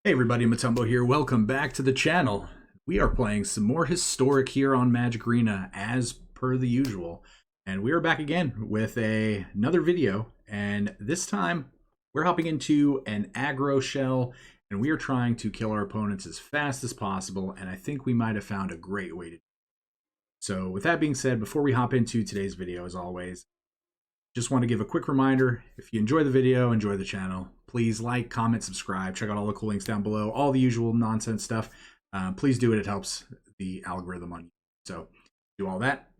Hey everybody, Motumbo here. Welcome back to the channel. We are playing some more Historic here on Magic Arena as per the usual. And we are back again with another video. And this time we're hopping into an aggro shell and we are trying to kill our opponents as fast as possible. And I think we might have found a great way to do it. So with that being said, before we hop into today's video, as always, just want to give a quick reminder, if you enjoy the video, enjoy the channel, please like, comment, subscribe, check out all the cool links down below, all the usual nonsense stuff. Please do it, it helps the algorithm on you. So do all that.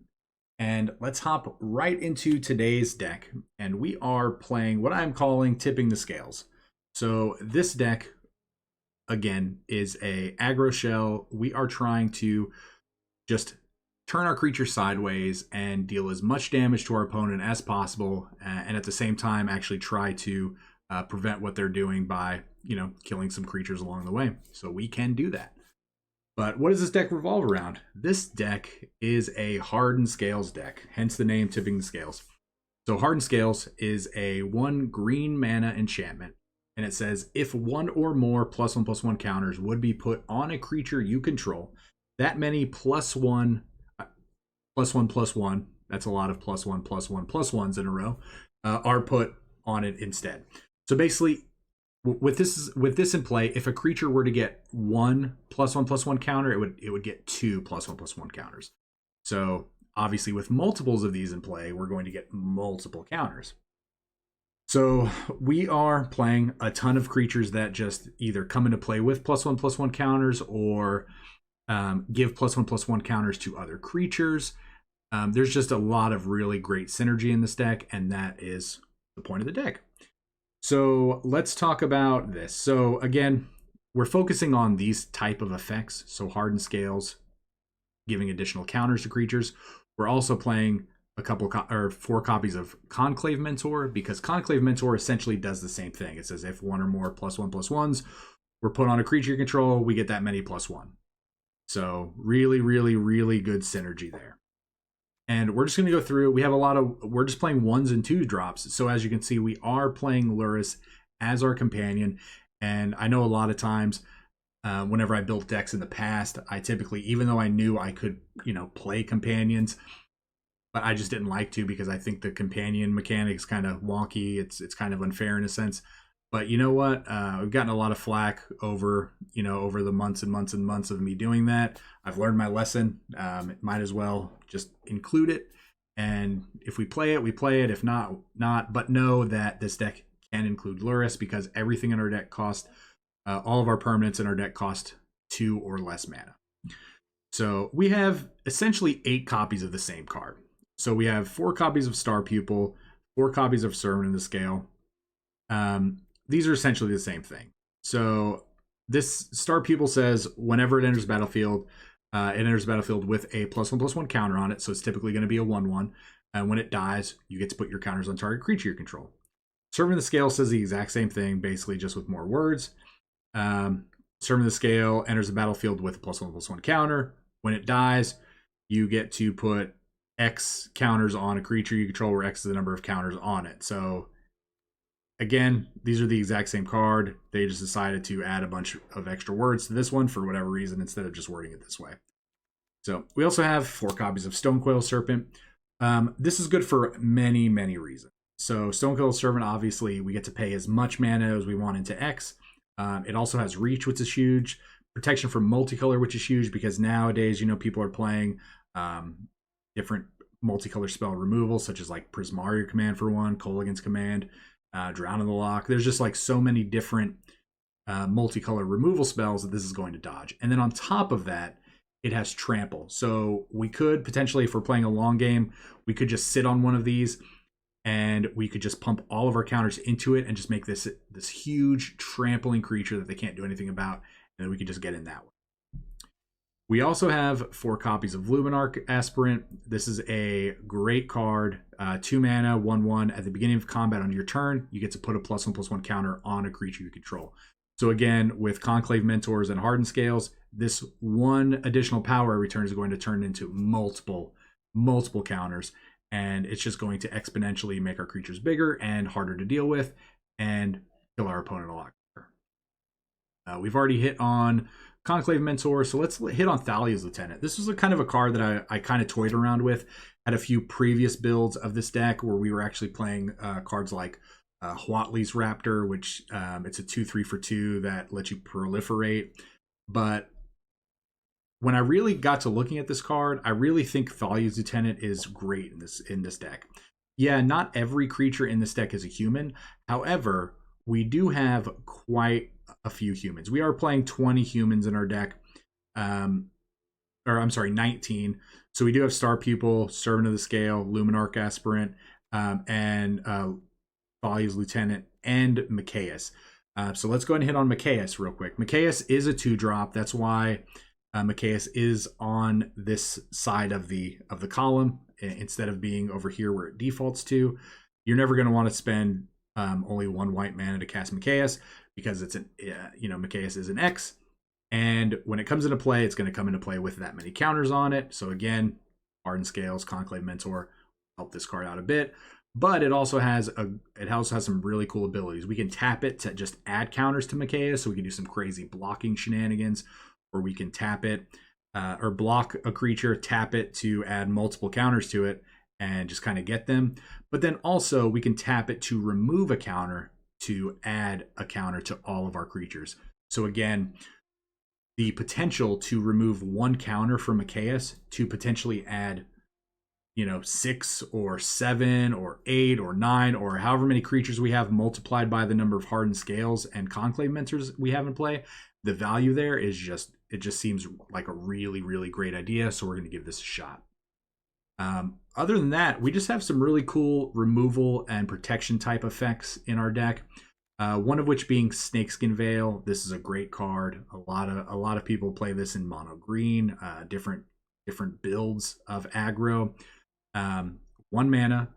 And let's hop right into today's deck. And we are playing what I'm calling Tipping the Scales. So this deck, again, is a aggro shell. We are trying to just turn our creature sideways and deal as much damage to our opponent as possible, and at the same time actually try to prevent what they're doing by, killing some creatures along the way. So we can do that. But what does this deck revolve around? This deck is a Hardened Scales deck, hence the name Tipping the Scales. So Hardened Scales is a 1 green mana enchantment, and it says if one or more +1/+1 counters would be put on a creature you control, that many +1/+1, that's a lot of +1/+1/+1s in a row, are put on it instead. So basically, with this in play, if a creature were to get 1 +1/+1 counter, it would get 2 +1/+1 counters. So obviously with multiples of these in play, we're going to get multiple counters. So we are playing a ton of creatures that just either come into play with +1/+1 counters or give +1/+1 counters to other creatures. There's just a lot of really great synergy in this deck, and that is the point of the deck. So let's talk about this. So again, we're focusing on these type of effects. So Hardened Scales, giving additional counters to creatures. We're also playing a couple or 4 copies of Conclave Mentor, because Conclave Mentor essentially does the same thing. It says if one or more +1/+1s were put on a creature you control, we get that many +1. So really, really, really good synergy there. And we're just going to go through. We have we're just playing 1s and 2 drops. So as you can see, we are playing Lurrus as our companion. And I know a lot of times, whenever I built decks in the past, I typically, even though I knew I could, play companions, but I just didn't like to because I think the companion mechanic is kind of wonky. It's kind of unfair in a sense. But you know what? We've gotten a lot of flack over, over the months and months and months of me doing that. I've learned my lesson. Might as well just include it. And if we play it, we play it. If not, not. But know that this deck can include Lurrus because everything in our deck cost, all of our permanents in our deck cost 2 or less mana. So we have essentially 8 copies of the same card. So we have 4 copies of Star Pupil, 4 copies of Servant of the Scale. These are essentially the same thing. So this Star Pupil says whenever it enters battlefield, it enters battlefield with a +1/+1 counter on it. So it's typically going to be a 1/1. And when it dies, you get to put your counters on target creature you control. Servant of the Scale says the exact same thing, basically just with more words. Servant of the Scale enters the battlefield with a +1/+1 counter. When it dies, you get to put X counters on a creature you control, where X is the number of counters on it. So again, these are the exact same card. They just decided to add a bunch of extra words to this one for whatever reason instead of just wording it this way. So we also have 4 copies of Stonecoil Serpent. This is good for many, many reasons. So Stonecoil Serpent, obviously, we get to pay as much mana as we want into X. It also has Reach, which is huge. Protection from Multicolor, which is huge because nowadays, people are playing different multicolor spell removal, such as like Prismaria Command for one, Kolaghan's Command, Drown in the Lock. There's just like so many different multicolor removal spells that this is going to dodge. And then on top of that, it has Trample. So we could potentially, if we're playing a long game, we could just sit on one of these and we could just pump all of our counters into it and just make this huge trampling creature that they can't do anything about. And then we could just get in that way. We also have 4 copies of Luminarch Aspirant. This is a great card. 2 mana, 1/1. At the beginning of combat on your turn, you get to put a +1/+1 counter on a creature you control. So again, with Conclave Mentors and Hardened Scales, this 1 additional power return is going to turn into multiple counters. And it's just going to exponentially make our creatures bigger and harder to deal with and kill our opponent a lot quicker. We've already hit on Conclave Mentor, so let's hit on Thalia's Lieutenant. This was a kind of a card that I kind of toyed around with at a few previous builds of this deck where we were actually playing cards like Huatley's Raptor, which it's a 2/3 for 2 that lets you proliferate. But when I really got to looking at this card, I really think Thalia's Lieutenant is great in this deck. Yeah, not every creature in this deck is a human. However, we do have quite a few humans. We are playing 20 humans in our deck. Or I'm sorry, 19. So we do have Star Pupil, Servant of the Scale, Luminarch Aspirant, and Thalia's Lieutenant, and Mikaeus. So let's go ahead and hit on Mikaeus real quick. Mikaeus is a 2-drop. That's why Mikaeus is on this side of the column instead of being over here where it defaults to. You're never going to want to spend only 1 white mana to cast Mikaeus because it's Mikaeus is an X, and when it comes into play, it's going to come into play with that many counters on it. So again, Hardened Scales, Conclave Mentor help this card out a bit, but it also has some really cool abilities. We can tap it to just add counters to Mikaeus, so we can do some crazy blocking shenanigans, or we can tap it or block a creature, tap it to add multiple counters to it, and just kind of get them. But then also we can tap it to remove a counter to add a counter to all of our creatures. So again, the potential to remove 1 counter from Mikaeus to potentially add 6 or 7 or 8 or 9 or however many creatures we have multiplied by the number of Hardened Scales and Conclave Mentors we have in play, the value there is just seems like a really, really great idea. So we're going to give this a shot. Other than that, we just have some really cool removal and protection type effects in our deck. One of which being Snakeskin Veil. This is a great card. A lot of people play this in mono green, different builds of aggro. 1 mana,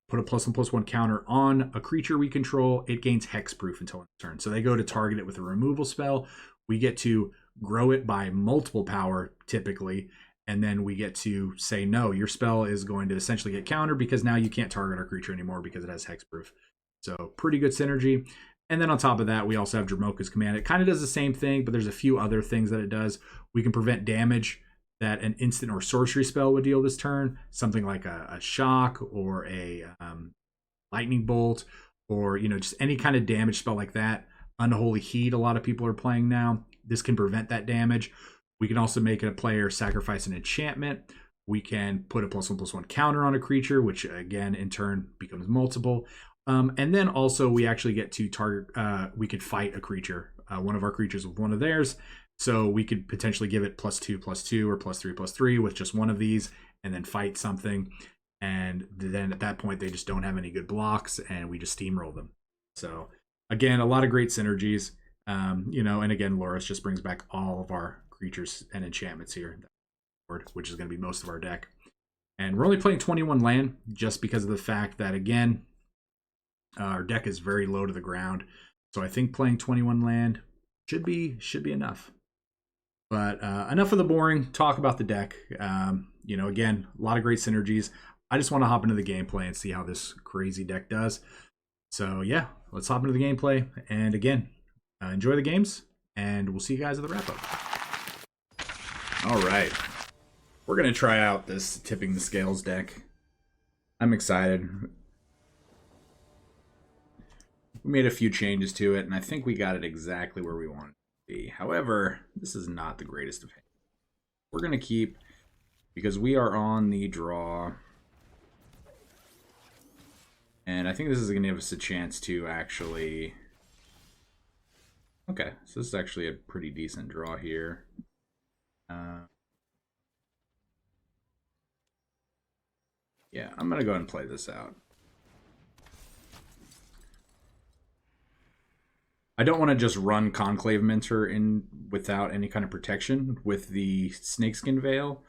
put a +1/+1 counter on a creature we control. It gains hexproof until its turn. So they go to target it with a removal spell. We get to grow it by multiple power typically, and then we get to say, no, your spell is going to essentially get countered because now you can't target our creature anymore because it has hexproof. So pretty good synergy. And then on top of that, we also have Dromoka's Command. It kind of does the same thing, but there's a few other things that it does. We can prevent damage that an instant or sorcery spell would deal this turn. Something like a shock or a lightning bolt, or just any kind of damage spell like that. Unholy Heat, a lot of people are playing now. This can prevent that damage. We can also make a player sacrifice an enchantment. We can put a +1/+1 counter on a creature, which again in turn becomes multiple. And then also we actually get to target, we could fight a creature, one of our creatures with one of theirs. So we could potentially give it +2/+2 or +3/+3 with just one of these and then fight something. And then at that point, they just don't have any good blocks and we just steamroll them. So again, a lot of great synergies, and again, Lurrus just brings back all of our creatures and enchantments here, which is going to be most of our deck. And we're only playing 21 land just because of the fact that, again, our deck is very low to the ground. So I think playing 21 land should be enough. But enough of the boring talk about the deck. Again, a lot of great synergies. I just want to hop into the gameplay and see how this crazy deck does. So yeah, let's hop into the gameplay. And again, enjoy the games, and we'll see you guys at the wrap up. All right. We're going to try out this Tipping the Scales deck. I'm excited. We made a few changes to it, and I think we got it exactly where we wanted it to be. However, this is not the greatest of hands. We're going to keep, because we are on the draw, and I think this is going to give us a chance to actually... Okay, so this is actually a pretty decent draw here. Yeah, I'm going to go ahead and play this out. I don't want to just run Conclave Mentor in without any kind of protection with the Snakeskin Veil,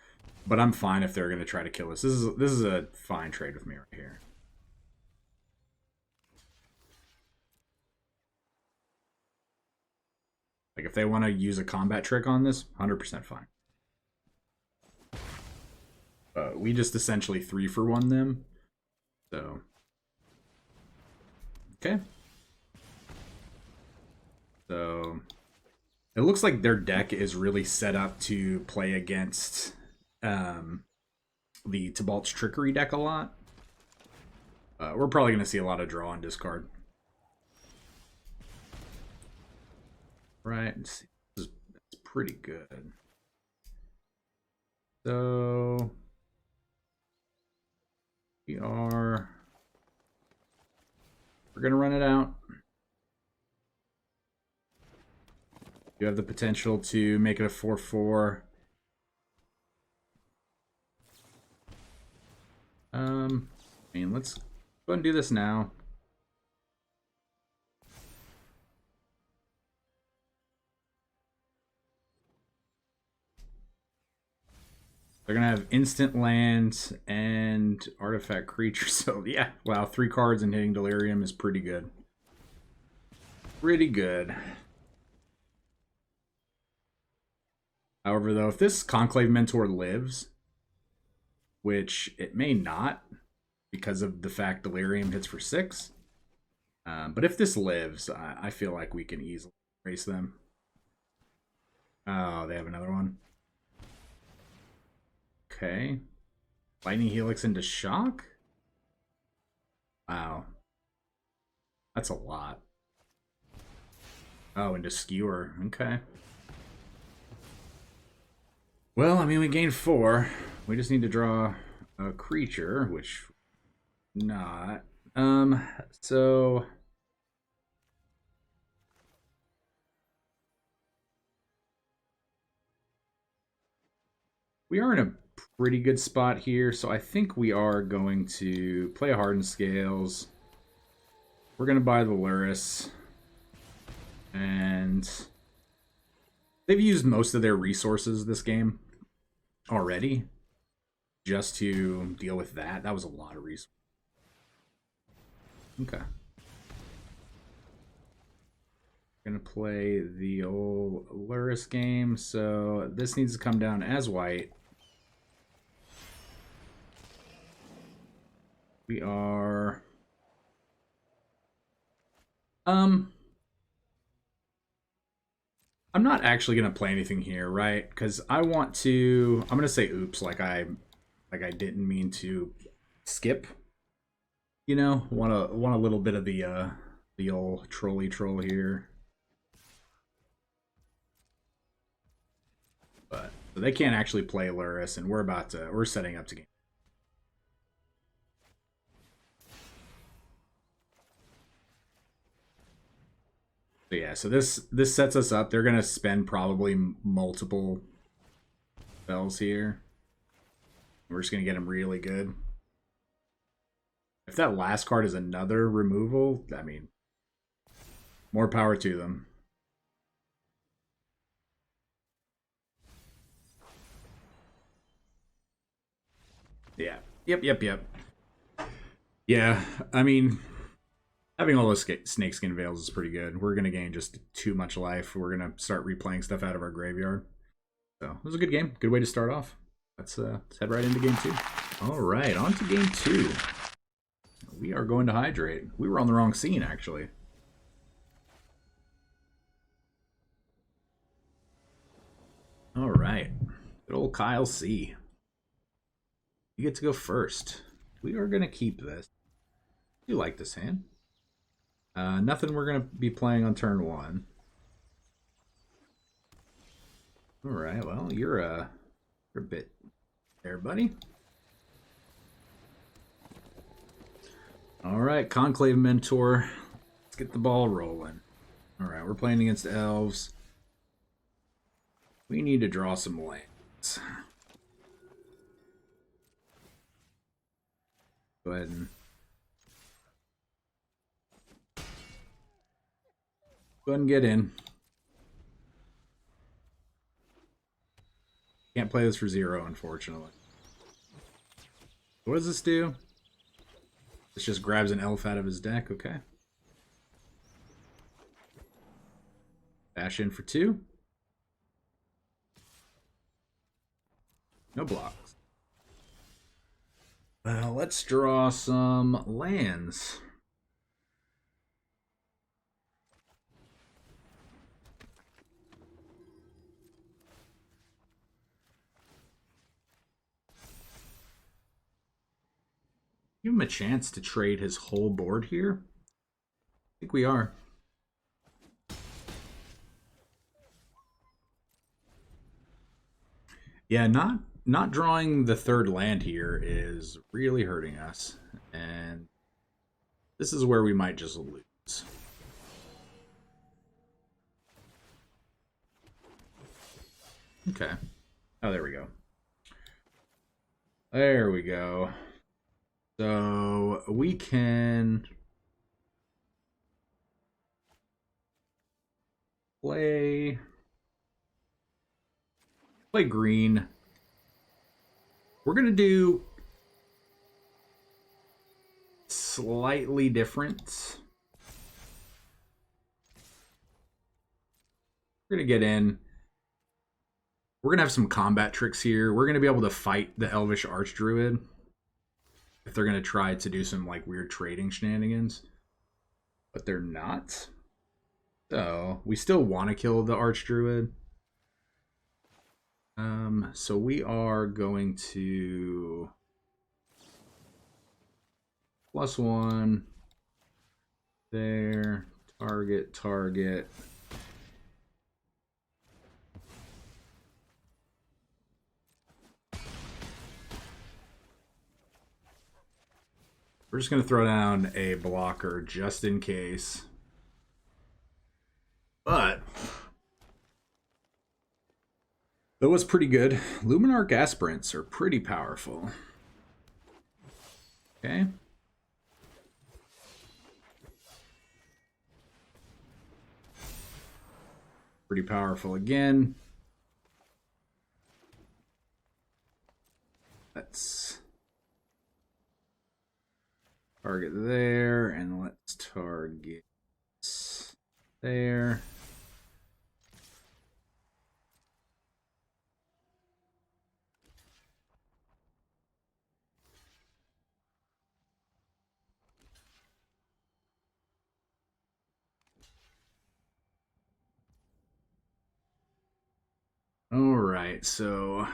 but I'm fine if they're going to try to kill us. This is a fine trade with me right here. Like if they want to use a combat trick on this, 100% fine. We just essentially 3-for-1 them. So, okay. So, It looks like their deck is really set up to play against the Tibalt's Trickery deck a lot. We're probably going to see a lot of draw and discard. Right, let's see. That's pretty good. So we're going to run it out. You have the potential to make it a 4/4. I mean, let's go and do this now. They're gonna have instant lands and artifact creatures. So yeah, wow, 3 cards and hitting Delirium is pretty good. Pretty good. However, though, if this Conclave Mentor lives, which it may not, because of the fact Delirium hits for 6. But if this lives, I feel like we can easily erase them. Oh, they have another one. Okay. Lightning Helix into Shock? Wow. That's a lot. Oh, into Skewer. Okay. Well, I mean, we gained 4. We just need to draw a creature, which... not. So... we are in a pretty good spot here, so I think we are going to play a Hardened Scales. We're going to buy the Lurrus. And they've used most of their resources this game already just to deal with that. That was a lot of resources. Okay. Going to play the old Lurrus game, so this needs to come down as white. We are... I'm not actually going to play anything here, right? Because I want to... I'm going to say oops, like I didn't mean to skip. You know, want a little bit of the old trolley troll here. But so they can't actually play Lurrus, and we're setting up to game. So yeah, so this sets us up. They're gonna spend probably multiple spells here. We're just gonna get them really good. If that last card is another removal, I mean, more power to them. Yeah. Yep. Yeah, I mean, having all those snakeskin veils is pretty good. We're going to gain just too much life. We're going to start replaying stuff out of our graveyard. So, it was a good game. Good way to start off. Let's head right into game 2. All right, on to game 2. We are going to Hydrate. We were on the wrong scene, actually. All right. Good old Kyle C. You get to go first. We are going to keep this. I do like this hand. Nothing we're going to be playing on turn 1. All right, well, you're a bit there, buddy. All right, Conclave Mentor. Let's get the ball rolling. All right, we're playing against elves. We need to draw some lands. Go ahead and get in. Can't play this for 0, unfortunately. What does this do? This just grabs an elf out of his deck, okay. Bash in for 2. No blocks. Well, let's draw some lands. Give him a chance to trade his whole board here. I think we are. Yeah, not drawing the third land here is really hurting us. And this is where we might just lose. Okay. Oh, there we go. There we go. So we can play green. We're gonna do slightly different. We're gonna get in. We're gonna have some combat tricks here. We're gonna be able to fight the Elvish Archdruid if they're gonna try to do some like weird trading shenanigans, but they're not. So we still want to kill the Archdruid. So we are going to +1 there, target. We're just going to throw down a blocker just in case. But that was pretty good. Luminarch Aspirants are pretty powerful. Okay. Pretty powerful again. Let's target there, and let's target there. All right, so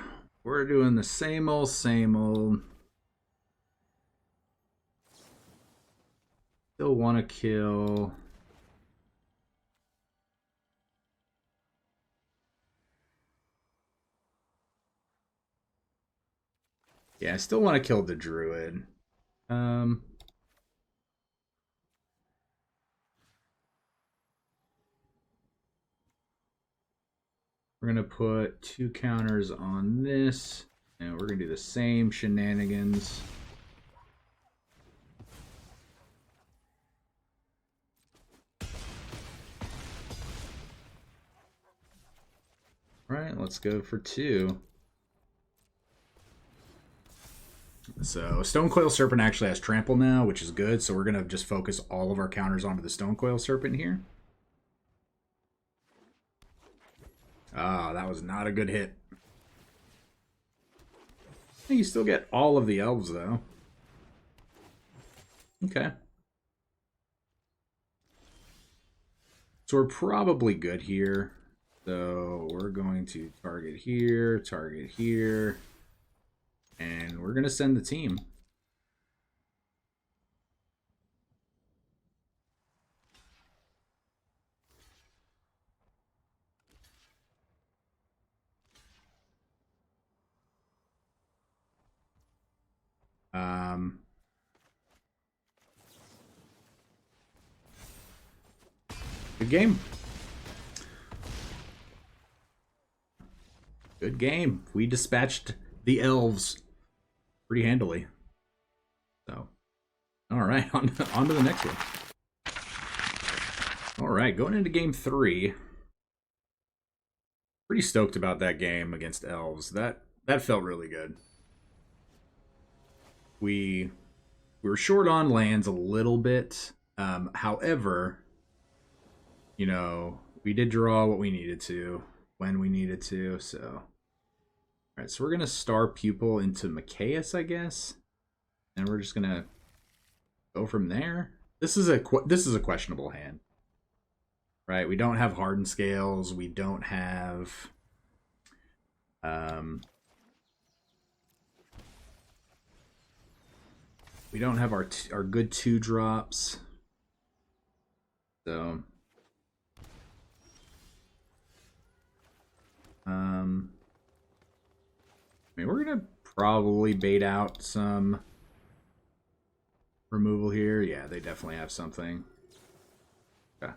we're doing the same old, same old. Still want to kill. Yeah, I still want to kill the Druid. We're going to put 2 counters on this, and we're going to do the same shenanigans. All right, let's go for 2. So Stonecoil Serpent actually has trample now, which is good. So we're going to just focus all of our counters onto the Stonecoil Serpent here. Ah, that was not a good hit. You still get all of the elves, though. Okay. So we're probably good here. So we're going to target here, and we're going to send the team. Good game. Good game. We dispatched the elves pretty handily. So, all right, on to the next one. All right, going into game 3. Pretty stoked about that game against elves. That felt really good. We were short on lands a little bit. However, you know, we did draw what we needed to when we needed to. So, all right, so we're gonna Star Pupil into Machias, I guess, and we're just gonna go from there. This is a questionable hand, right? We don't have Hardened Scales. We don't have We don't have our good 2-drops. So I mean, we're gonna probably bait out some removal here. Yeah, they definitely have something. Okay.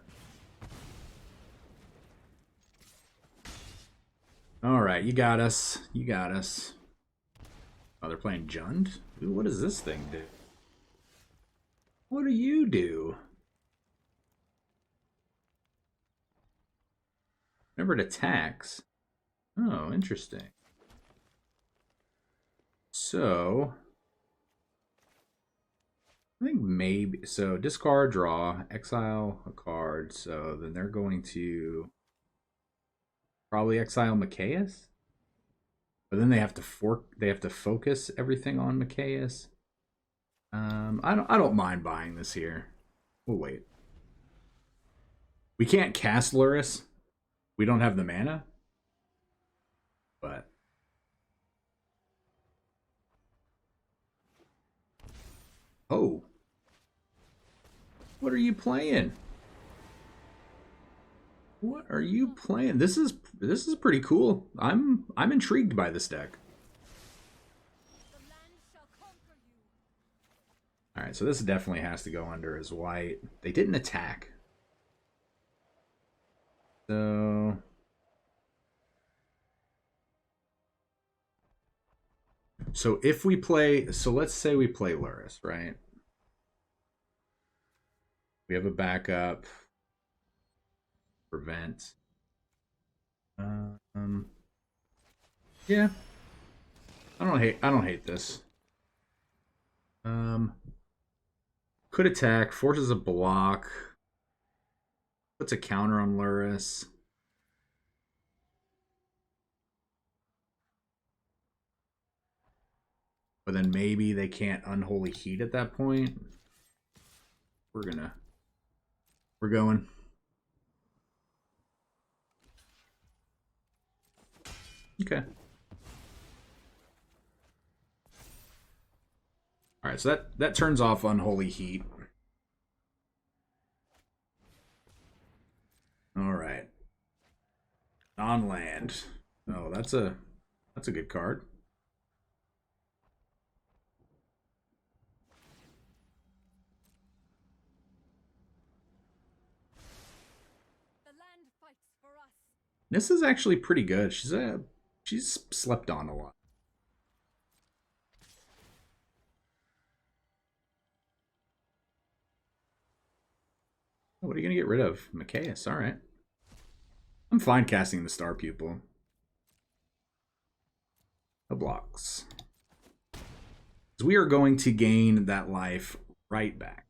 All right, you got us. You got us. Oh, they're playing Jund? Ooh, what does this thing do? What do you do? Remember, it attacks. Oh, interesting. So, I think maybe, so discard, draw, exile a card. So then they're going to probably exile Mikaeus. But then they have to focus everything on Mikaeus. I don't mind buying this here. We'll wait. We can't cast Lurrus. We don't have the mana. But oh. What are you playing? What are you playing? This is pretty cool. I'm intrigued by this deck. All right, so this definitely has to go under as white. They didn't attack. So if we play, so let's say we play Lurrus, right? We have a backup. Prevent. Yeah. I don't hate this. Could attack, forces a block, puts a counter on Lurrus. But then maybe they can't Unholy Heat at that point. We're going. Okay. All right, so that turns off Unholy Heat. All right. Non-land. Oh, that's a good card. The land fights for us. This is actually pretty good. She's slept on a lot. What are you gonna get rid of? Mikaeus, alright. I'm fine casting the Star Pupil. No blocks. We are going to gain that life right back.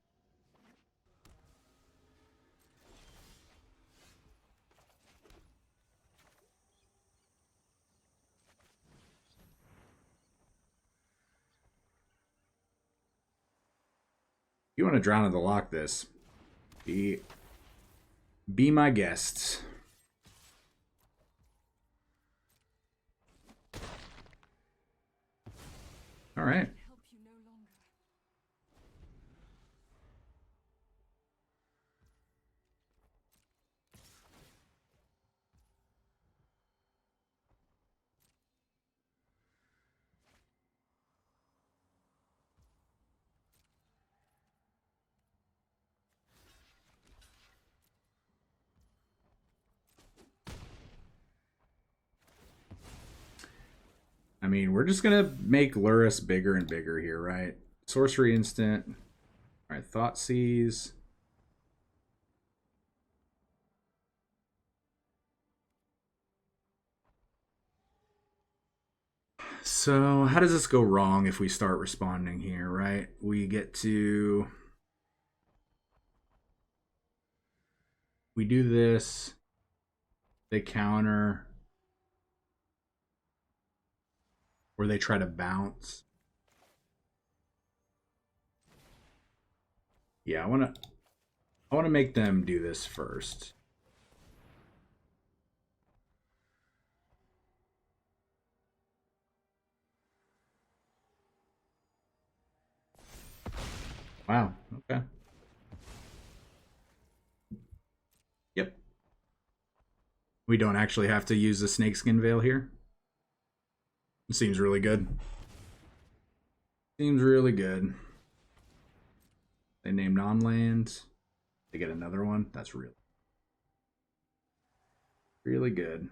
You want to drown in the lock this. Be my guest. All right. I mean, we're just gonna make Lurrus bigger and bigger here, right? Sorcery instant. All right, Thoughtseize. So how does this go wrong if we start responding here, right? We do this. They counter. Or they try to bounce. Yeah, I wanna make them do this first. Wow, okay. Yep. We don't actually have to use the snakeskin veil here. It seems really good. Seems really good. They name non-lands. They get another one. That's really, really good.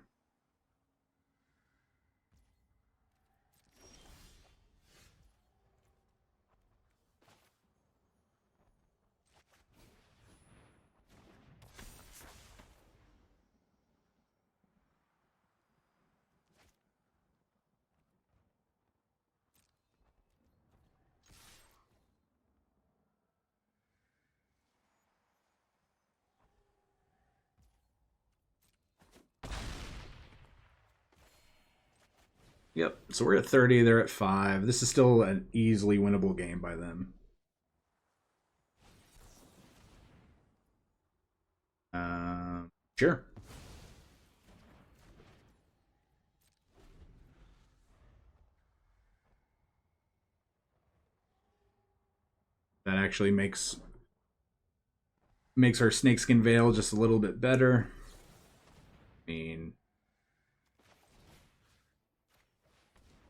Yep. So we're at 30. They're at 5. This is still an easily winnable game by them. Sure. That actually makes our snakeskin veil just a little bit better. I mean,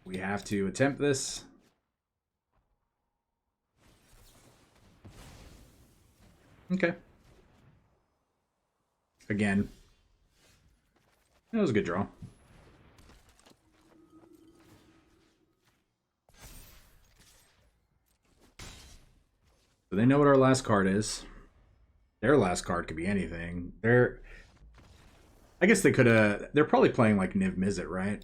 we have to attempt this. Okay. Again, that was a good draw. So they know what our last card is. Their last card could be anything. I guess they could have. They're probably playing like Niv Mizzet, right?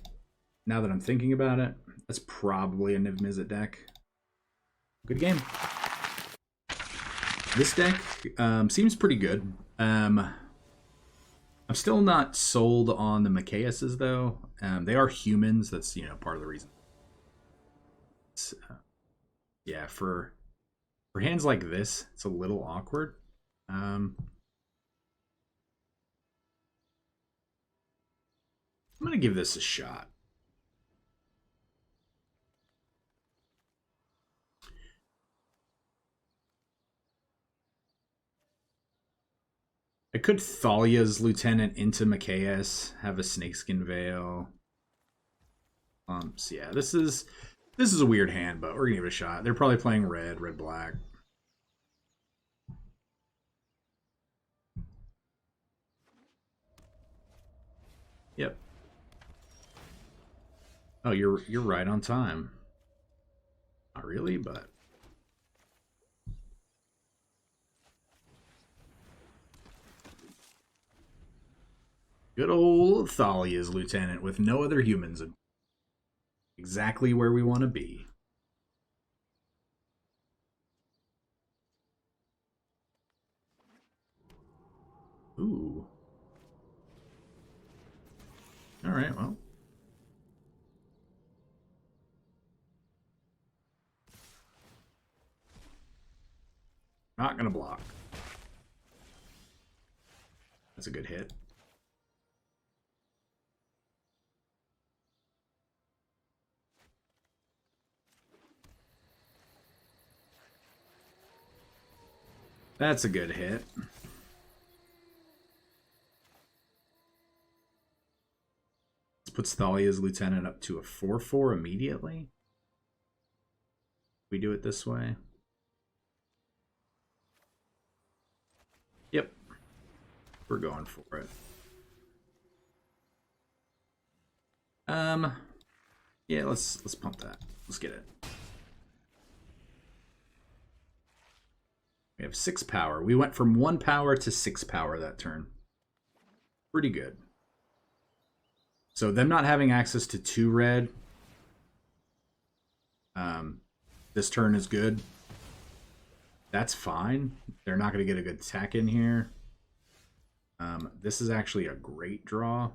Now that I'm thinking about it, that's probably a Niv Mizzet deck. Good game. This deck seems pretty good. I'm still not sold on the Machiases though. They are humans. That's part of the reason. Yeah, for hands like this, it's a little awkward. I'm gonna give this a shot. I could Thalia's Lieutenant into Machias, have a Snakeskin Veil. So yeah, this is a weird hand, but we're gonna give it a shot. They're probably playing red, black. Yep. Oh, you're right on time. Not really, but good old Thalia's Lieutenant with no other humans. Exactly where we want to be. Ooh. All right, well. Not gonna block. That's a good hit. That's a good hit. This puts Thalia's Lieutenant up to a 4/4 immediately. We do it this way. Yep. We're going for it. Yeah, let's pump that. Let's get it. We have 6 power. We went from 1 power to 6 power that turn. Pretty good. So them not having access to 2 red, this turn is good. That's fine. They're not going to get a good attack in here. This is actually a great draw.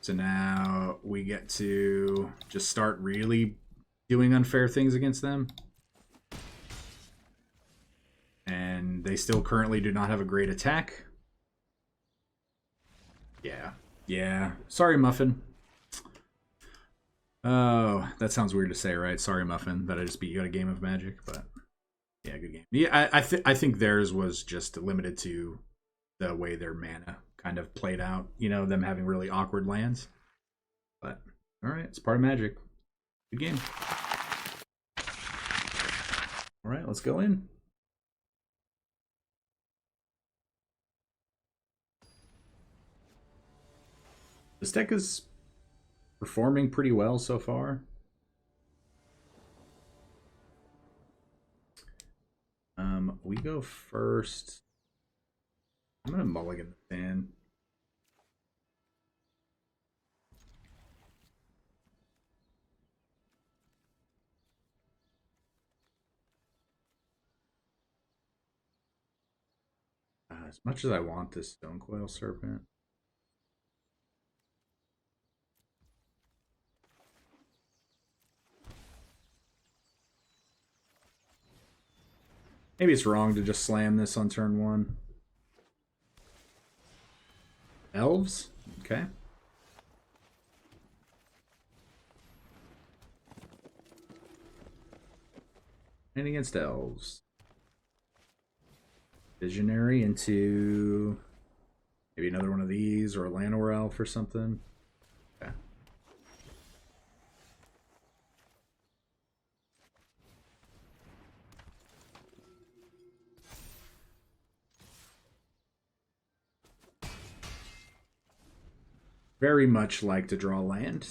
So now we get to just start really doing unfair things against them. And they still currently do not have a great attack. Yeah. Sorry, Muffin. Oh, that sounds weird to say, right? Sorry, Muffin, that I just beat you at a game of Magic, but yeah, good game. Yeah, I think theirs was just limited to the way their mana kind of played out. You know, them having really awkward lands. But all right, it's part of Magic. Good game. All right, let's go in. This deck is performing pretty well so far. We go first. I'm gonna mulligan the fan. As much as I want this Stone Coil Serpent. Maybe it's wrong to just slam this on turn 1. Elves? Okay. And against elves. Visionary into maybe another one of these or a Llanowar Elf or something. Okay. Very much like to draw land.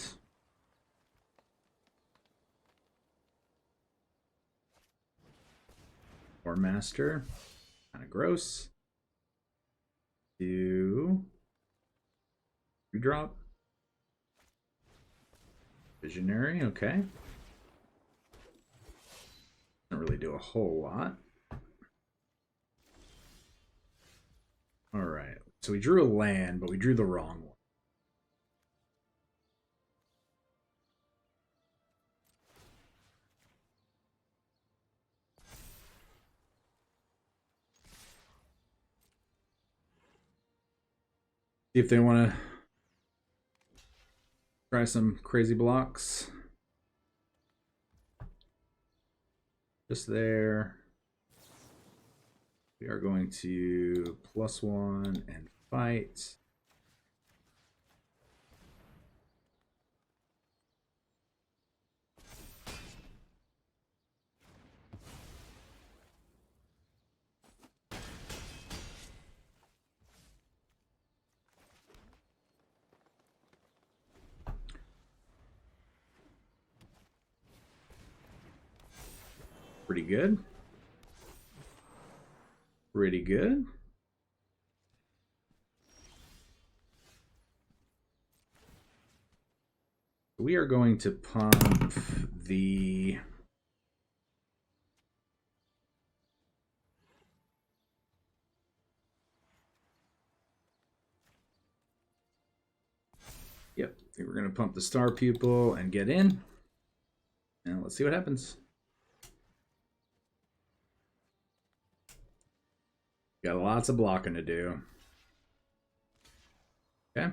War Master. Kind of gross. Do drop. Visionary, okay. Don't really do a whole lot. Alright. So we drew a land, but we drew the wrong one. See if they want to try some crazy blocks. Just there. We are going to +1 and fight. Pretty good. Pretty good. We are going to pump the Yep, I think we're going to pump the Star Pupil and get in. And let's see what happens. Got lots of blocking to do. Okay.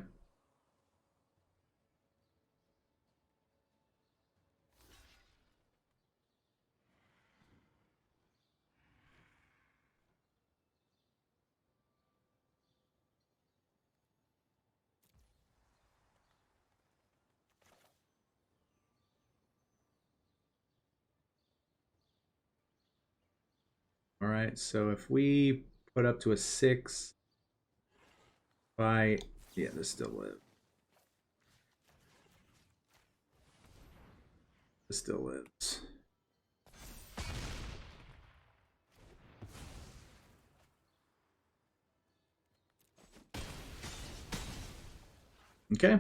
All right, so if we put up to a 6, fight, yeah, this still lives. This still lives. Okay.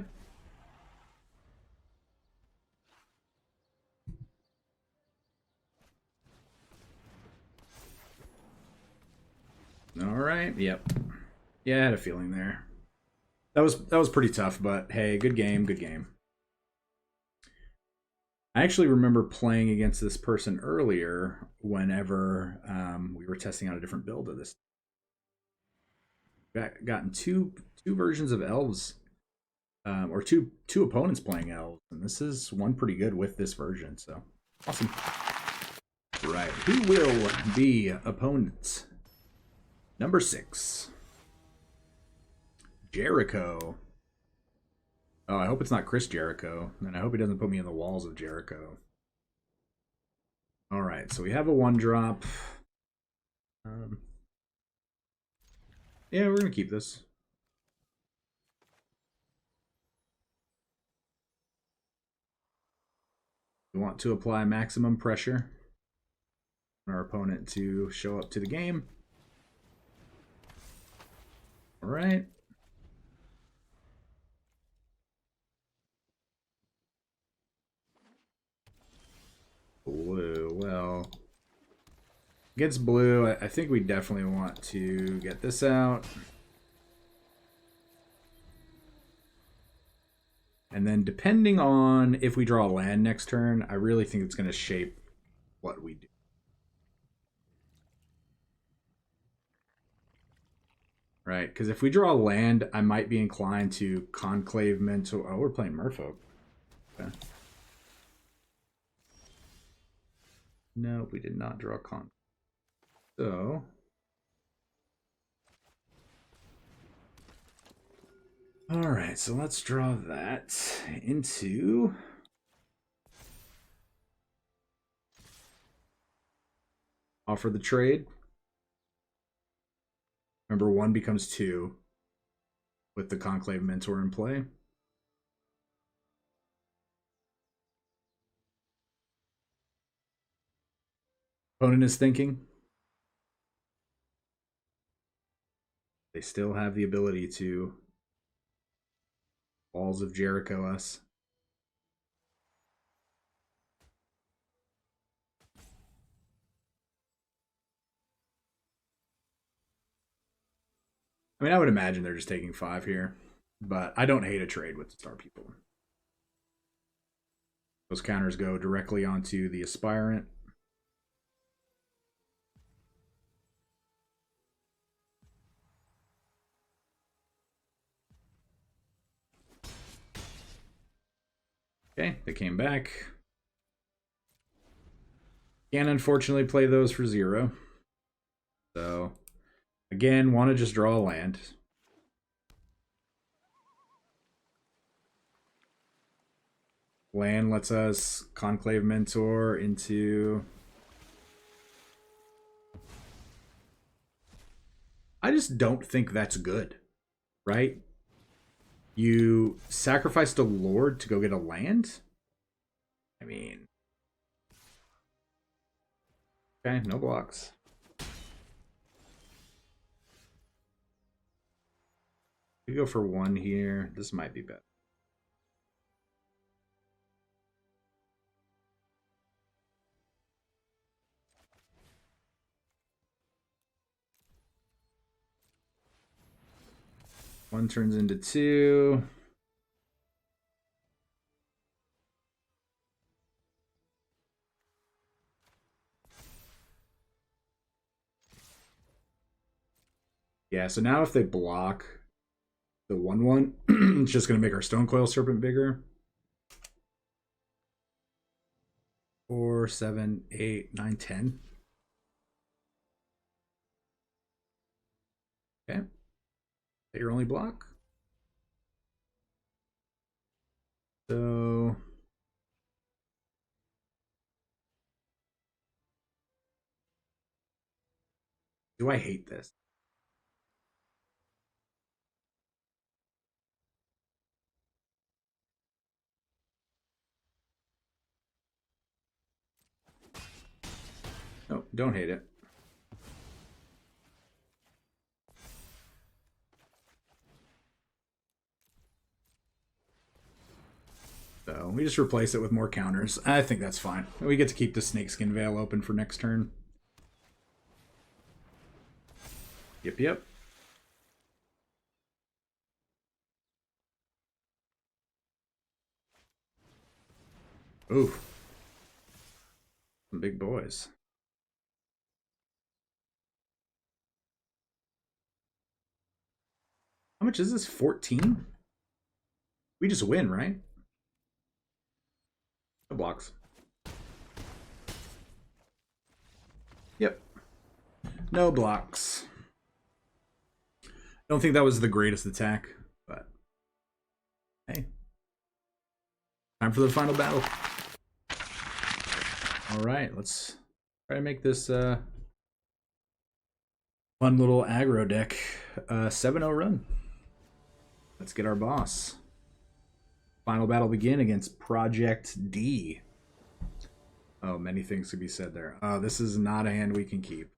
All right. Yep. Yeah, I had a feeling there. That was pretty tough, but hey, good game, good game. I actually remember playing against this person earlier whenever we were testing out a different build of this. Gotten two versions of elves or two opponents playing elves, and this is one pretty good with this version. So awesome. Right, who will be opponents? Number 6, Jericho. Oh, I hope it's not Chris Jericho, and I hope he doesn't put me in the walls of Jericho. All right, so we have a 1-drop. Yeah, we're gonna keep this. We want to apply maximum pressure on our opponent to show up to the game. All right. Blue. Well, against blue, I think we definitely want to get this out. And then depending on if we draw a land next turn, I really think it's going to shape what we do. Right, because if we draw a land, I might be inclined to Conclave Mentor. Oh, we're playing Merfolk. Okay. No, we did not draw Con. So... Alright, so let's draw that into... Offer the trade. Remember, 1 becomes 2 with the Conclave Mentor in play. Opponent is thinking. They still have the ability to Walls of Jericho us. I mean, I would imagine they're just taking 5 here, but I don't hate a trade with the Star People. Those counters go directly onto the Aspirant. Okay, they came back. Can't unfortunately play those for 0. So, again, want to just draw a land. Land lets us Conclave Mentor into... I just don't think that's good, right? You sacrificed a Lord to go get a land? I mean... Okay, no blocks. We go for 1 here. This might be better. One turns into 2. Yeah, so now if they block the 1/1, it's just going to make our Stonecoil Serpent bigger. 4, 7, 8, 9, 10. Okay. Is that your only block? So... Do I hate this? No, don't hate it. So we just replace it with more counters. I think that's fine. We get to keep the Snakeskin Veil open for next turn. Yep. Ooh. Some big boys. How much is this? 14? We just win, right? No blocks. Yep. No blocks. Don't think that was the greatest attack, but hey. Time for the final battle. Alright, let's try to make this fun little aggro deck 7-0 run. Let's get our boss. Final battle begin against Project D. Oh, many things could be said there. This is not a hand we can keep.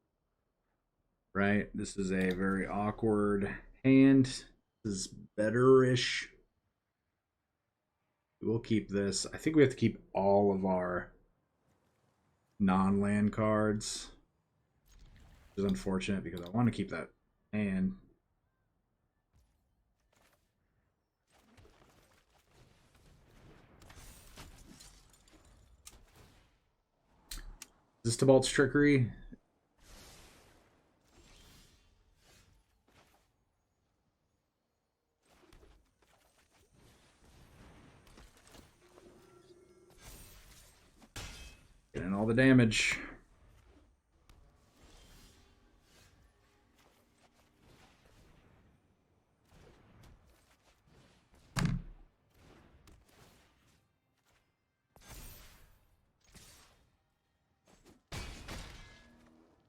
Right? This is a very awkward hand. This is better-ish. We'll keep this. I think we have to keep all of our non-land cards. Which is unfortunate because I want to keep that hand. Is this Tybalt's Trickery? Getting all the damage.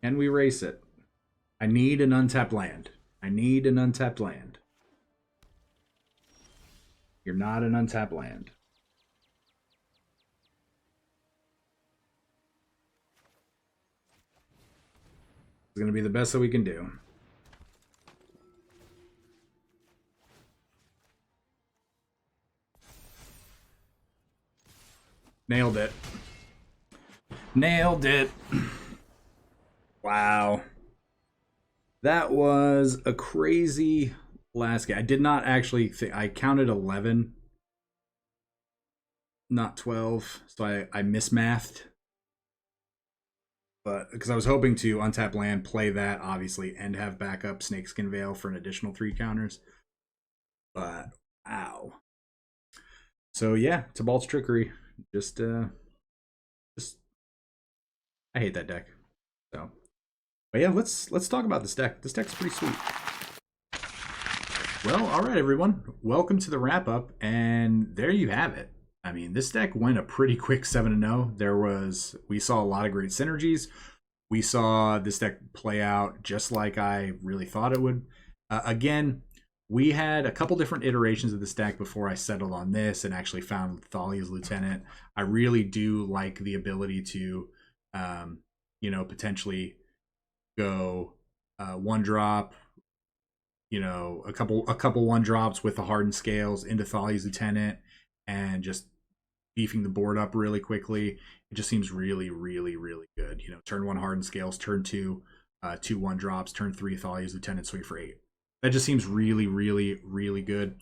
Can we race it? I need an untapped land. I need an untapped land. You're not an untapped land. It's going to be the best that we can do. Nailed it. Nailed it. Wow. That was a crazy last game. I did not actually think... I counted 11. Not 12. So I mismathed. But because I was hoping to untap land, play that, obviously, and have backup Snakeskin Veil for an additional 3 counters. But, wow. So, yeah, Tybalt's Trickery. Just, I hate that deck. So... But yeah, let's talk about this deck. This deck's pretty sweet. Well, all right, everyone. Welcome to the wrap-up, and there you have it. I mean, this deck went a pretty quick 7-0. We saw a lot of great synergies. We saw this deck play out just like I really thought it would. Again, we had a couple different iterations of this deck before I settled on this and actually found Thalia's Lieutenant. I really do like the ability to, potentially go 1-drop, a couple 1-drops with the Hardened Scales into Thalia's Lieutenant and just beefing the board up really quickly. It just seems really, really, really good. Turn 1 Hardened Scales, turn 2 2 1-drops, turn 3 Thalia's Lieutenant, swing for 8. That just seems really, really, really good.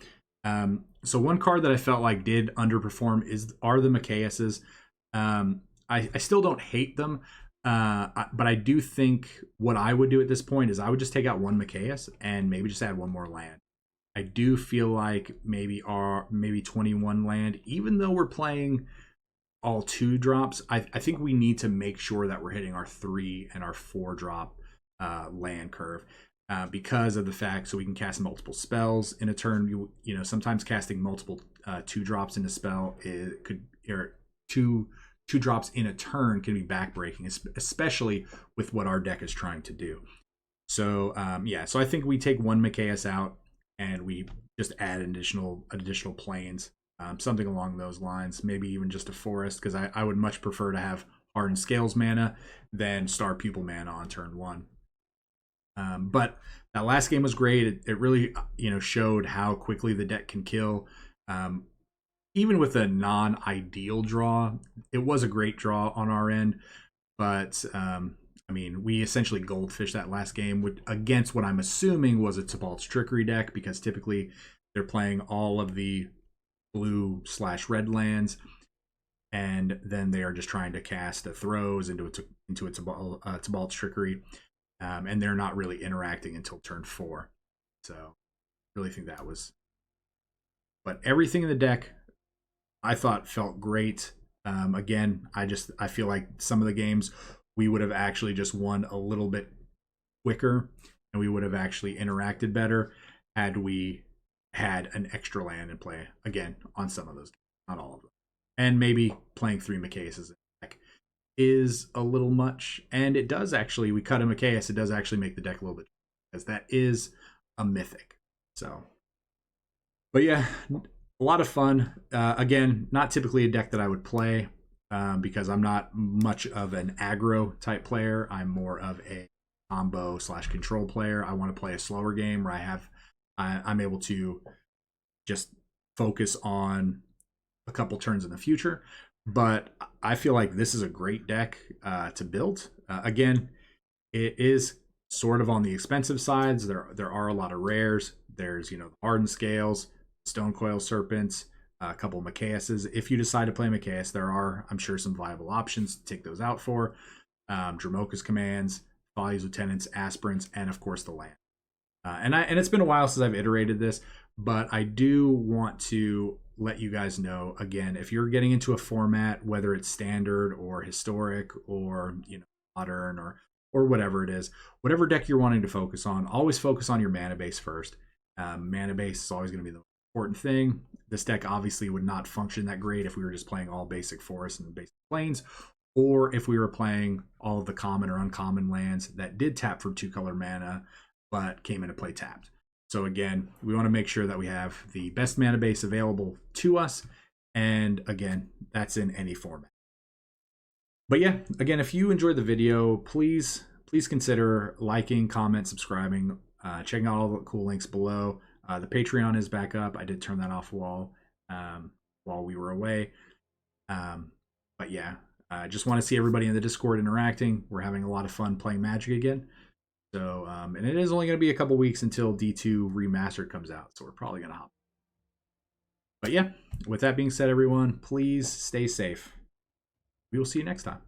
So one card that I felt like did underperform are the Machiases. I still don't hate them. But I do think what I would do at this point is I would just take out 1 Machias and maybe just add 1 more land. I do feel like maybe 21 land, even though we're playing all 2-drops, I think we need to make sure that we're hitting our 3 and our 4-drop land curve because of the fact so we can cast multiple spells in a turn. Sometimes casting multiple 2-drops in a spell or 2 drops in a turn can be backbreaking, especially with what our deck is trying to do. So so I think we take 1 Machias out and we just add additional planes, something along those lines. Maybe even just a forest, because I would much prefer to have Hardened Scales mana than Star Pupil mana on turn 1. But that last game was great. It really showed how quickly the deck can kill. Even with a non-ideal draw, it was a great draw on our end. But, we essentially goldfished that last game against what I'm assuming was a Tybalt's Trickery deck, because typically they're playing all of the blue/red lands, and then they are just trying to cast throws into a Tybalt's Trickery, and they're not really interacting until turn 4. So, I really think that was But everything in the deck I thought felt great. Again, I feel like some of the games we would have actually just won a little bit quicker, and we would have actually interacted better had we had an extra land in play again on some of those, not all of them. And maybe playing 3 Machiases in the deck is a little much, and it does actually, we cut a Machias, it does actually make the deck a little bit, because that is a mythic. So, but yeah, a lot of fun. Again, not typically a deck that I would play because I'm not much of an aggro type player. I'm more of a combo / control player. I want to play a slower game where I'm able to just focus on a couple turns in the future. But I feel like this is a great deck to build. Again, it is sort of on the expensive sides. There are a lot of rares. There's, the Hardened Scales, Stone Coil Serpents, a couple of Machiases. If you decide to play Machias, there are, I'm sure, some viable options to take those out for. Dramoka's Commands, Folly's Lieutenants, Aspirants, and of course the land. And it's been a while since I've iterated this, but I do want to let you guys know, again, if you're getting into a format, whether it's standard or historic or modern or whatever it is, whatever deck you're wanting to focus on, always focus on your mana base first. Mana base is always going to be the important thing. This deck obviously would not function that great if we were just playing all basic forests and basic plains, or if we were playing all of the common or uncommon lands that did tap for 2-color mana but came into play tapped. So again, we want to make sure that we have the best mana base available to us, and again, that's in any format. But yeah, again, if you enjoyed the video, please consider liking, comment, subscribing, checking out all the cool links below. The Patreon is back up. I did turn that off while we were away. But yeah, I just want to see everybody in the Discord interacting. We're having a lot of fun playing Magic again. So, and it is only going to be a couple weeks until D2 Remastered comes out. So we're probably going to hop. But yeah, with that being said, everyone, please stay safe. We will see you next time.